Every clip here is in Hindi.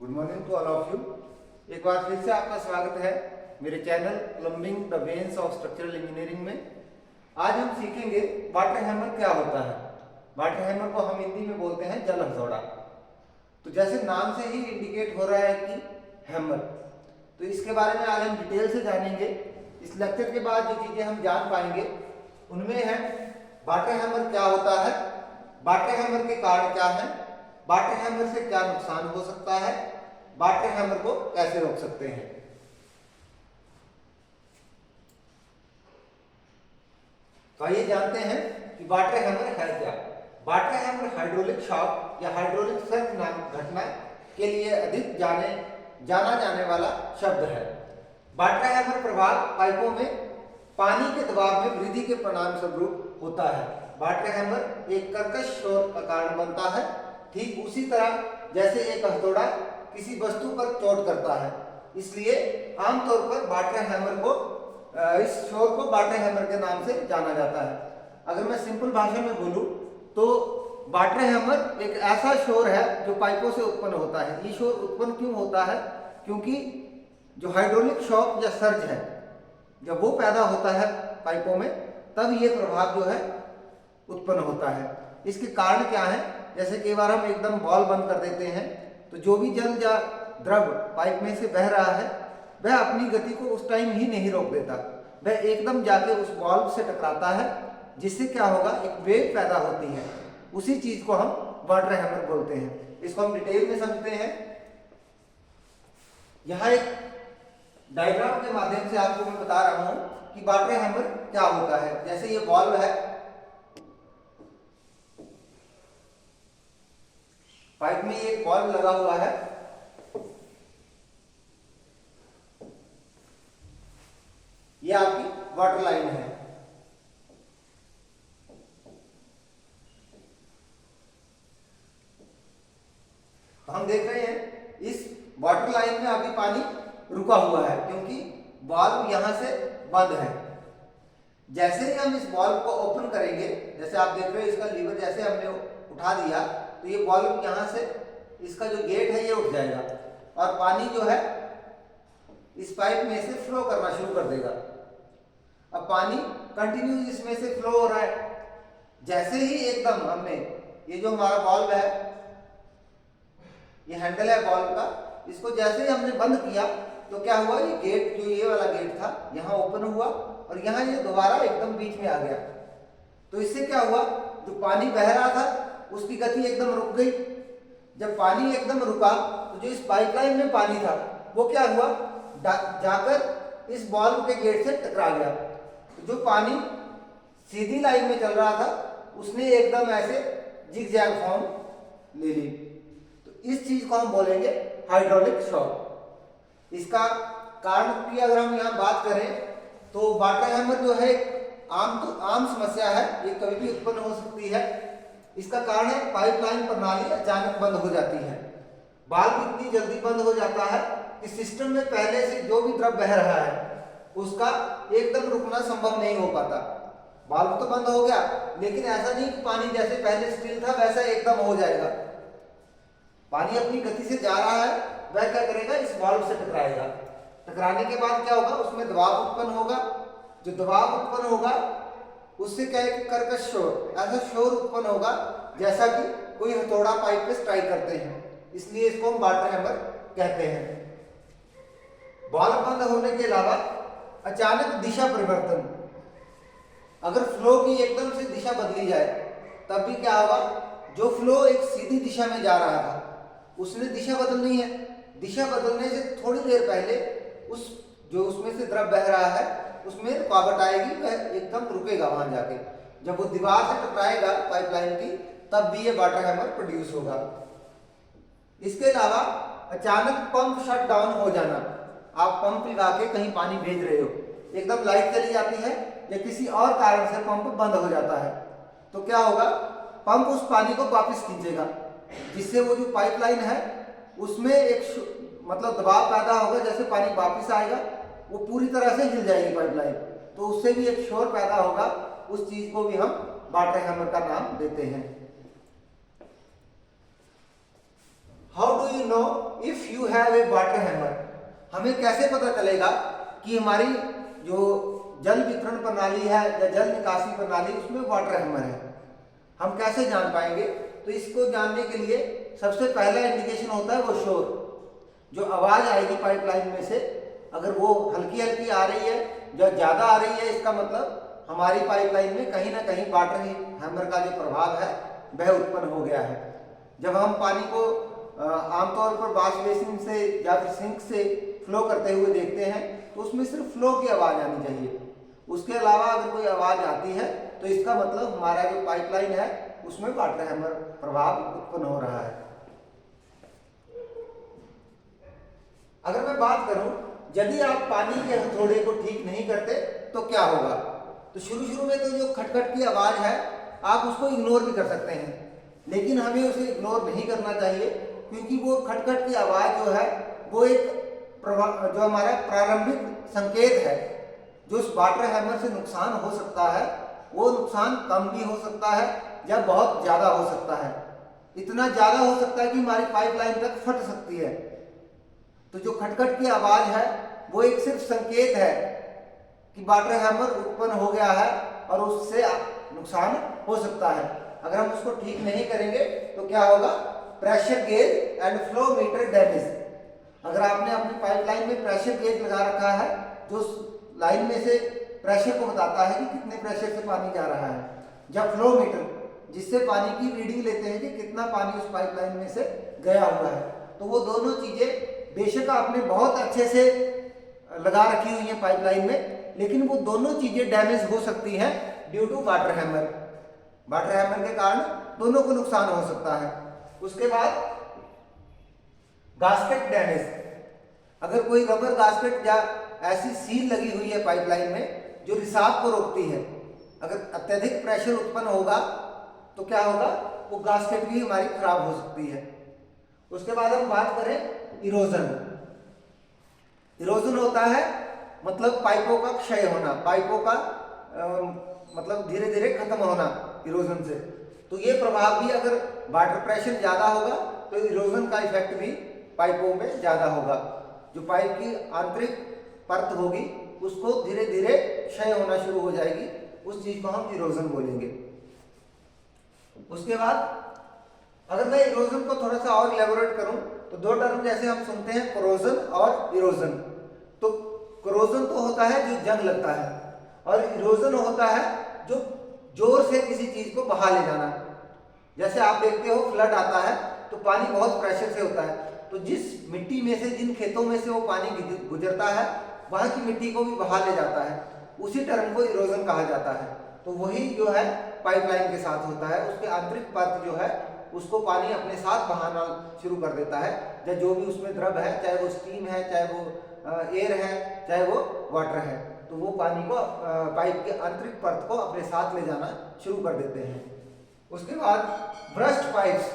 Good morning to all of you. एक बार फिर से आपका स्वागत है मेरे channel plumbing the veins of structural engineering में। आज हम सीखेंगे वाटर हैमर क्या होता है। वाटर हैमर को हम हिंदी में बोलते हैं जल हथौड़ा। तो जैसे नाम से ही इंडिकेट हो रहा है कि हैमर, तो इसके बारे में आज हम डिटेल से जानेंगे। इस लेक्चर के बाद जो चीजें हम जान पाएंगे उनमें है वाटर हैमर क्या होता है, वाटर हैमर के कारण क्या है, वाटर हैमर से क्या नुकसान हो सकता है, वाटर हैमर को कैसे रोक सकते हैं। तो आइए जानते हैं कि वाटर हैमर है क्या। वाटर हैमर हाइड्रोलिक शॉक या हाइड्रोलिक सर्ज नामक घटना के लिए अधिक जाना जाने वाला शब्द है। वाटर हैमर प्रभाव पाइपों में पानी के दबाव में वृद्धि के परिणाम स्वरूप होता है। वाटर हैमर एक कर्कश शोर का कारण बनता है, ठीक उसी तरह जैसे एक हथौड़ा किसी वस्तु पर चोट करता है। इसलिए आमतौर पर वाटर हैमर को इस शोर को वाटर हैमर के नाम से जाना जाता है। अगर मैं सिंपल भाषा में बोलूं तो वाटर हैमर एक ऐसा शोर है जो पाइपों से उत्पन्न होता है। ये शोर उत्पन्न क्यों होता है? क्योंकि जो हाइड्रोलिक शॉक या सर्ज है, जब वो पैदा होता है पाइपों में, तब ये प्रभाव जो है उत्पन्न होता है। इसके कारण क्या है? जैसे कई बार हम एकदम बॉल बंद कर देते हैं तो जो भी जल या द्रव पाइप में से बह रहा है वह अपनी गति को उस टाइम ही नहीं रोक देता, वह एकदम जाके उस बॉल से टकराता है, जिससे क्या होगा, एक वेव पैदा होती है। उसी चीज को हम वाटर हैमर बोलते हैं। इसको हम डिटेल में समझते हैं। यहाँ एक डायग्राम के माध्यम से आपको मैं बता रहा हूं कि वाटर हैमर क्या होता है। जैसे ये बॉल्व है, पाइप में एक बॉल्व लगा हुआ है, ये आपकी वाटर लाइन है। तो हम देख रहे हैं इस वाटर लाइन में अभी पानी रुका हुआ है क्योंकि बॉल्व यहां से बंद है। जैसे ही हम इस बॉल्व को ओपन करेंगे, जैसे आप देख रहे हो इसका लीवर जैसे हमने उठा दिया तो ये बॉल्व यहां से, इसका जो गेट है ये उठ जाएगा और पानी जो है इस पाइप में से फ्लो करना शुरू कर देगा। अब पानी कंटिन्यू इसमें से फ्लो हो रहा है। जैसे ही एकदम हमने ये जो हमारा बॉल्व है, ये हैंडल है बॉल्व का, इसको जैसे ही हमने बंद किया तो क्या हुआ, ये गेट जो ये वाला गेट था यहाँ ओपन हुआ और यहाँ ये दोबारा एकदम बीच में आ गया। तो इससे क्या हुआ, जो पानी बह रहा था उसकी गति एकदम रुक गई। जब पानी एकदम रुका तो जो इस पाइपलाइन में पानी था वो क्या हुआ, जाकर इस बॉल्व के गेट से टकरा गया। तो जो पानी सीधी लाइन में चल रहा था उसने एकदम ऐसे जिगजैग फॉर्म ले ली। तो इस चीज को हम बोलेंगे हाइड्रोलिक शॉक। इसका कारण की अगर हम यहाँ बात करें तो वाटर हैमर जो है आम समस्या है, ये कभी भी उत्पन्न हो सकती है। इसका कारण है पाइपलाइन प्रणाली अचानक बंद हो जाती है। वाल्व इतनी जल्दी बंद हो जाता है कि सिस्टम में पहले से जो भी द्रव बह रहा है उसका एकदम रुकना संभव नहीं हो पाता। वाल्व तो बंद हो गया, लेकिन ऐसा नहीं कि पानी जैसे पहले स्टिल था वैसा एकदम हो जाएगा। पानी अपनी गति से जा रहा है, वह क्या करेगा, इस वाल्व से टकराएगा। टकराने के बाद क्या होगा, उसमें दबाव उत्पन्न होगा। जो दबाव उत्पन्न होगा उससे क्या है, कर्कश शोर, ऐसा शोर उत्पन्न होगा जैसा कि कोई हथौड़ा पाइप पे स्ट्राइक करते हैं। इसलिए इसको हम वाटर हैमर कहते हैं। बॉल्व बंद होने के अलावा अचानक दिशा परिवर्तन, अगर फ्लो की एकदम से दिशा बदली जाए तब भी क्या होगा, जो फ्लो एक सीधी दिशा में जा रहा था उसने दिशा बदलनी है। दिशा बदलने से थोड़ी देर पहले उसमें से द्रव बह रहा है उसमें रुकावट आएगी, वह एकदम रुकेगा वहां जाके। जब वो दीवार से टकराएगा पाइपलाइन की, तब भी ये वाटर हैमर प्रोड्यूस होगा। इसके अलावा अचानक पंप शट डाउन हो जाना, आप पंप लगा के कहीं पानी भेज रहे हो, एकदम लाइट चली जाती है या किसी और कारण से पंप बंद हो जाता है, तो क्या होगा, पंप उस पानी को वापस खींचेगा, जिससे वो जो पाइपलाइन है उसमें एक मतलब दबाव पैदा होगा। जैसे पानी वापस आएगा वो पूरी तरह से हिल जाएगी पाइपलाइन, तो उससे भी एक शोर पैदा होगा। उस चीज को भी हम वाटर हैमर का नाम देते हैं। How do you know if you have a water hammer? हमें कैसे पता चलेगा कि हमारी जो जल वितरण प्रणाली है या जल निकासी प्रणाली उसमें वाटर हैमर है? हम कैसे जान पाएंगे? तो इसको जानने के लिए सबसे पहला इंडिकेशन होता है वो शोर, जो आवाज आएगी पाइपलाइन में से, अगर वो हल्की हल्की आ रही है या ज्यादा आ रही है, इसका मतलब हमारी पाइपलाइन में कहीं ना कहीं वाटर हैमर का जो प्रभाव है वह उत्पन्न हो गया है। जब हम पानी को आमतौर पर वॉश बेसिन से या फिर सिंक से फ्लो करते हुए देखते हैं तो उसमें सिर्फ फ्लो की आवाज आनी चाहिए, उसके अलावा अगर कोई आवाज आती है तो इसका मतलब हमारा जो पाइपलाइन है उसमें वाटर हैमर प्रभाव उत्पन्न हो रहा है। अगर मैं बात करूं, यदि आप पानी के हथौड़े को ठीक नहीं करते तो क्या होगा? तो शुरू में तो जो खटखट की आवाज है आप उसको इग्नोर भी कर सकते हैं, लेकिन हमें उसे इग्नोर नहीं करना चाहिए, क्योंकि वो खटखट की आवाज जो है वो एक जो हमारा प्रारंभिक संकेत है, जो उस वाटर हैमर से नुकसान हो सकता है वो नुकसान कम भी हो सकता है या बहुत ज्यादा हो सकता है। इतना ज्यादा हो सकता है कि हमारी पाइपलाइन तक फट सकती है। तो जो खटखट की आवाज है वो एक सिर्फ संकेत है कि वाटर हैमर उत्पन्न हो गया है और उससे नुकसान हो सकता है। अगर हम उसको ठीक नहीं करेंगे तो क्या होगा? Pressure gauge and flow meter damage. अगर आपने अपनी पाइपलाइन में प्रेशर गेज लगा रखा है जो लाइन में से प्रेशर को बताता है कि कितने प्रेशर से पानी जा रहा है, या फ्लो मीटर जिससे पानी की रीडिंग लेते हैं कि कितना पानी उस पाइपलाइन में से गया हुआ है, तो वो दोनों चीजें बेशक आपने बहुत अच्छे से लगा रखी हुई है पाइपलाइन में, लेकिन वो दोनों चीजें डैमेज हो सकती हैं due to water hammer. Water hammer के कारण दोनों को नुकसान हो सकता है। उसके बाद गास्केट डैमेज। अगर कोई रबर गास्केट या ऐसी सील लगी हुई है पाइपलाइन में जो रिसाव को रोकती है, अगर अत्यधिक प्रेशर उत्पन्न होगा तो क्या होगा? वो गास्केट भी हमारी खराब हो सकती है। उसके बाद हम बात करें इरोजन। इरोजन होता है मतलब पाइपों का क्षय होना, पाइपों का मतलब धीरे धीरे खत्म होना इरोजन से। तो ये प्रभाव भी, अगर वाटर प्रेशर ज्यादा होगा तो इरोजन का इफेक्ट भी पाइपों में ज्यादा होगा। जो पाइप की आंतरिक परत होगी उसको धीरे धीरे क्षय होना शुरू हो जाएगी, उस चीज को हम इरोजन बोलेंगे। उसके बाद अगर मैं इरोजन को थोड़ा सा और इलेबोरेट करूं तो दो टर्म जैसे हम सुनते हैं, कोरोजन और इरोजन। तो कोरोजन तो होता है जो जंग लगता है, और इरोजन होता है जो जोर से किसी चीज को बहा ले जाना। जैसे आप देखते हो फ्लड आता है तो पानी बहुत प्रेशर से होता है, तो जिस मिट्टी में से, जिन खेतों में से वो पानी गुजरता है वहां की मिट्टी को भी बहा ले जाता है, उसी टर्म को इरोजन कहा जाता है। तो वही जो है पाइपलाइन के साथ होता है, उसके आंतरिक परत जो है उसको पानी अपने साथ बहाना शुरू कर देता है, या जो भी उसमें द्रव है, चाहे वो स्टीम है, चाहे वो एयर है, चाहे वो वाटर है, तो वो पानी को पाइप के आंतरिक परत को अपने साथ ले जाना शुरू कर देते हैं। उसके बाद ब्रस्ट पाइप्स।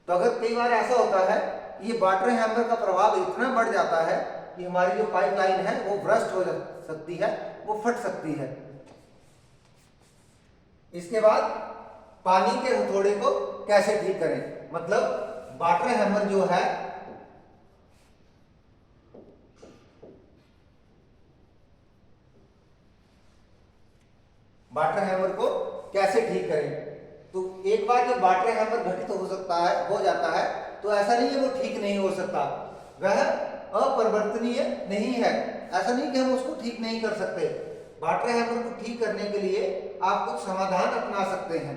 तो अगर कई बार ऐसा होता है ये वाटर हैमर का प्रभाव इतना बढ़ जाता है कि हमारी जो पाइपलाइन है वो ब्रस्ट हो सकती है, वो फट सकती है। इसके बाद पानी के हथौड़े को कैसे ठीक करें, मतलब वाटर हैमर जो है वाटर हैमर को कैसे ठीक करें। तो एक बार जब वाटर हैमर घटित हो जाता है तो ऐसा नहीं है वो ठीक नहीं हो सकता, वह अपरिवर्तनीय नहीं है। ऐसा नहीं कि हम उसको ठीक नहीं कर सकते। वाटर हैमर को ठीक करने के लिए आप कुछ समाधान अपना सकते हैं,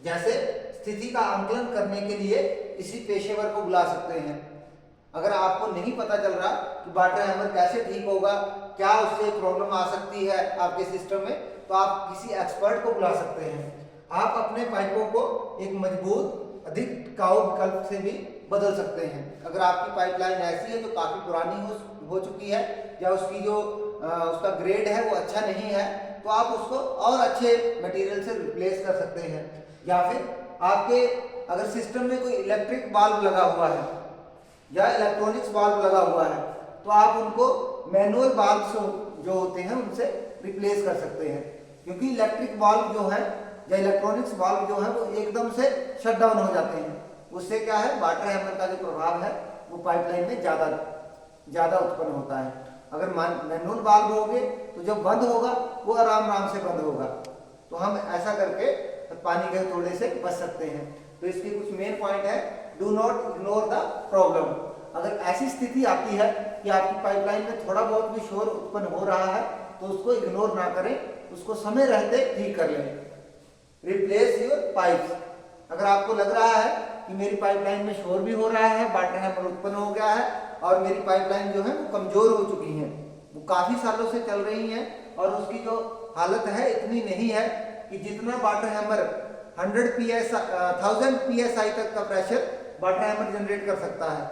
जैसे स्थिति का आंकलन करने के लिए किसी पेशेवर को बुला सकते हैं। अगर आपको नहीं पता चल रहा कि वाटर हैमर कैसे ठीक होगा, क्या उससे प्रॉब्लम आ सकती है आपके सिस्टम में, तो आप किसी एक्सपर्ट को बुला सकते हैं। आप अपने पाइपों को एक मजबूत, अधिक टिकाऊ विकल्प से भी बदल सकते हैं। अगर आपकी पाइपलाइन ऐसी है जो काफी पुरानी हो चुकी है, या उसकी जो उसका ग्रेड है वो अच्छा नहीं है, तो आप उसको और अच्छे मटेरियल से रिप्लेस कर सकते हैं। या फिर आपके अगर सिस्टम में कोई इलेक्ट्रिक वाल्व लगा हुआ है या इलेक्ट्रॉनिक्स वाल्व लगा हुआ है, तो आप उनको मैनुअल वाल्व जो होते हैं उनसे रिप्लेस कर सकते हैं, क्योंकि इलेक्ट्रिक वाल्व जो है या इलेक्ट्रॉनिक्स वाल्व जो है वो एकदम से शट डाउन हो जाते हैं। उससे क्या है, वाटर हैमर का जो प्रभाव है वो पाइपलाइन में ज़्यादा उत्पन्न होता है। अगर मैनुअल वाल्व होंगे तो जब बंद होगा वो आराम से बंद होगा। तो हम ऐसा करके पानी के थोड़े से बच सकते हैं। तो इसके कुछ मेन पॉइंट है। Do not ignore the problem. अगर ऐसी स्थिति आती है कि आपकी पाइपलाइन में थोड़ा बहुत भी शोर उत्पन्न हो रहा है तो उसको इग्नोर ना करें, उसको समय रहते ठीक कर लें। Replace your pipes. अगर आपको लग रहा है कि मेरी पाइपलाइन में शोर भी हो रहा है, वाटर हैमर उत्पन्न हो गया है और मेरी पाइपलाइन जो है वो कमजोर हो चुकी है, वो काफी सालों से चल रही है और उसकी जो हालत है इतनी नहीं है कि जितना वाटर हैमर 1000 psi तक का प्रेशर वाटर हैमर जनरेट कर सकता है,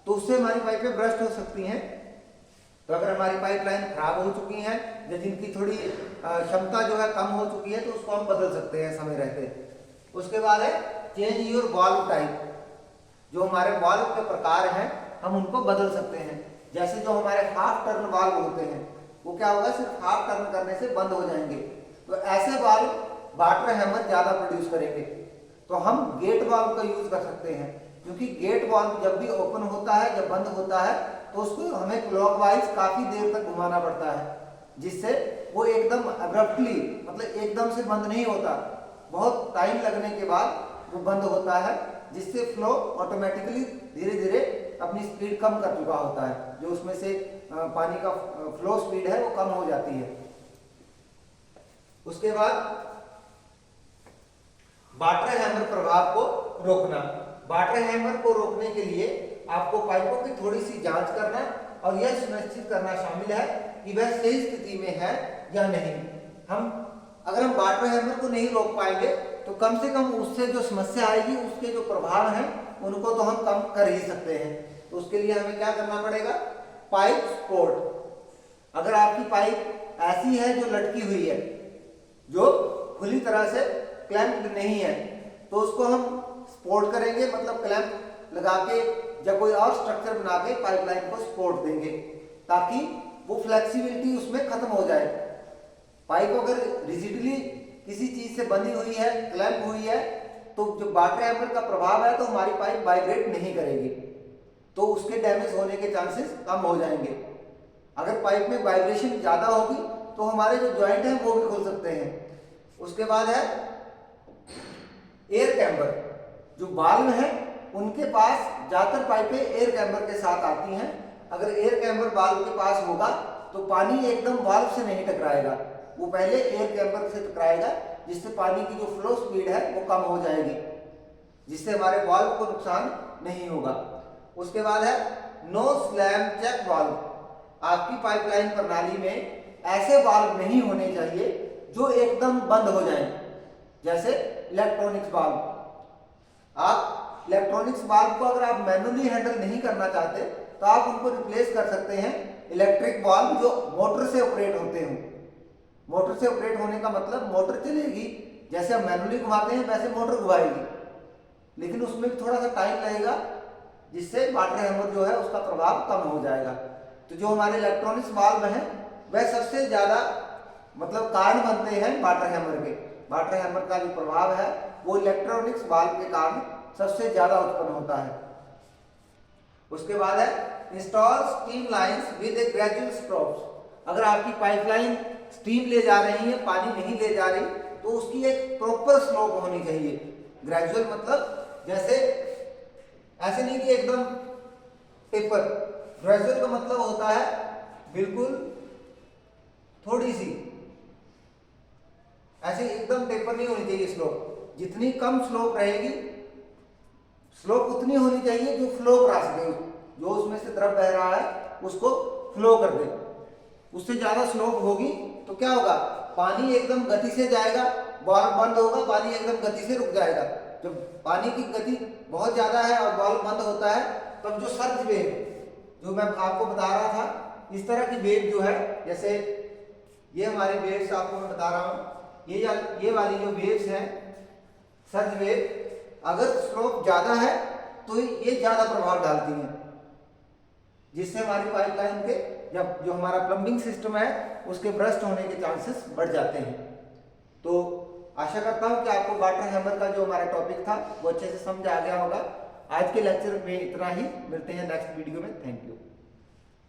तो उससे हमारी पाइपें ब्रस्ट हो सकती हैं। तो अगर हमारी पाइपलाइन खराब हो चुकी है या जिनकी थोड़ी क्षमता जो है कम हो चुकी है तो उसको हम बदल सकते हैं समय रहते। उसके बाद है चेंज योर वाल्व टाइप। जो हमारे वाल्व के प्रकार हैं हम उनको बदल सकते हैं। जैसे जो हमारे हाफ टर्न वाल्व होते हैं वो क्या होगा, सिर्फ हाफ टर्न करने से बंद हो जाएंगे। तो ऐसे वाल्व वाटर हैमर ज्यादा प्रोड्यूस करेंगे। तो हम गेट वाल्व का यूज कर सकते हैं, क्योंकि गेट वाल्व जब भी ओपन होता है, जब बंद होता है तो उसको हमें क्लॉकवाइज काफी देर तक घुमाना पड़ता है, जिससे वो एकदम अब्रप्टली मतलब एकदम से बंद नहीं होता, बहुत टाइम लगने के बाद वो बंद होता है, जिससे फ्लो ऑटोमेटिकली धीरे धीरे अपनी स्पीड कम कर चुका होता है। जो उसमें से पानी का फ्लो स्पीड है वो कम हो जाती है। उसके बाद वाटर हैमर प्रभाव को रोकना। वाटर हैमर को रोकने के लिए आपको पाइपों की थोड़ी सी जांच करना और यह सुनिश्चित करना शामिल है कि वह सही स्थिति में है या नहीं। अगर हम वाटर हैमर को नहीं रोक पाएंगे तो कम से कम उससे जो समस्या आएगी, उसके जो प्रभाव हैं उनको तो हम कम कर ही सकते हैं। तो उसके लिए हमें क्या करना पड़ेगा, पाइप सपोर्ट। अगर आपकी पाइप ऐसी है जो लटकी हुई है, जो खुली तरह से क्लैंप नहीं है, तो उसको हम सपोर्ट करेंगे, मतलब क्लैंप लगा के या कोई और स्ट्रक्चर बना के पाइपलाइन को सपोर्ट देंगे, ताकि वो फ्लेक्सिबिलिटी उसमें खत्म हो जाए। पाइप अगर रिजिडली किसी चीज से बंधी हुई है, क्लैंप हुई है, तो जो वाटर हैमर का प्रभाव है तो हमारी पाइप वाइब्रेट नहीं करेगी, तो उसके डैमेज होने के चांसेस कम हो जाएंगे। अगर पाइप में वाइब्रेशन ज्यादा होगी तो हमारे जो जॉइंट हैं वो भी खुल सकते हैं। उसके बाद है एयर कैम्बर। जो वाल्व है उनके पास ज्यादातर पाइपें एयर कैम्बर के साथ आती हैं। अगर एयर कैम्बर वाल्व के पास होगा तो पानी एकदम वाल्व से नहीं टकराएगा, वो पहले एयर कैम्बर से टकराएगा, जिससे पानी की जो फ्लो स्पीड है वो कम हो जाएगी, जिससे हमारे वाल्व को नुकसान नहीं होगा। उसके बाद है नो स्लैम चेक वाल्व। आपकी पाइपलाइन प्रणाली में ऐसे वाल्व नहीं होने चाहिए जो एकदम बंद हो जाएं, जैसे इलेक्ट्रॉनिक्स वाल्व। आप इलेक्ट्रॉनिक्स वाल्व को अगर आप मैनुअली हैंडल नहीं करना चाहते तो आप उनको रिप्लेस कर सकते हैं इलेक्ट्रिक वाल्व जो मोटर से ऑपरेट होते हैं। मोटर से ऑपरेट होने का मतलब मोटर चलेगी, जैसे हम मैनुअली घुमाते हैं वैसे मोटर घुमाएगी, लेकिन उसमें भी थोड़ा सा टाइम लगेगा, जिससे वाटर हैमर जो है उसका प्रभाव कम हो जाएगा। तो जो हमारे इलेक्ट्रॉनिक्स वाल्व हैं वह सबसे ज्यादा मतलब कारण बनते हैं वाटर हैमर के। वाटर हैमर का जो प्रभाव है वो इलेक्ट्रॉनिक्स वाल्व के कारण सबसे ज्यादा उत्पन्न होता है। उसके बाद है install steam lines with A gradual strokes. अगर आपकी पाइपलाइन स्टीम ले जा रही है, पानी नहीं ले जा रही, तो उसकी एक प्रॉपर स्लोप होनी चाहिए। ग्रेजुअल मतलब जैसे ऐसे नहीं कि एकदम टेपर। ग्रेजुअल का मतलब होता है बिल्कुल थोड़ी सी, ऐसे एकदम टेपर नहीं होनी चाहिए स्लोप। जितनी कम स्लोप रहेगी, स्लोप उतनी होनी चाहिए जो फ्लो करा सके, जो उसमें से द्रव बह रहा है उसको फ्लो कर दे। उससे ज्यादा स्लोप होगी तो क्या होगा, पानी एकदम गति से जाएगा, वाल्व बंद होगा, पानी एकदम गति से रुक जाएगा। जब पानी की गति बहुत ज्यादा है और वाल्व बंद होता है तब जो सर्ज वेव जो मैं आपको बता रहा था, इस तरह की वेव जो है, जैसे ये हमारी वेव्स आपको मैं बता रहा हूँ, ये वाली जो वेव्स हैं सर्ज वेव, अगर स्लोप ज्यादा है तो ये ज्यादा प्रभाव डालती हैं, जिससे हमारी पाइपलाइन के जब जो हमारा प्लम्बिंग सिस्टम है उसके ब्रस्ट होने के चांसेस बढ़ जाते हैं। तो आशा करता हूँ कि आपको वाटर हैमर का जो हमारा टॉपिक था वो अच्छे से समझ आ गया होगा। आज के लेक्चर में इतना ही, मिलते हैं नेक्स्ट वीडियो में। Thank you.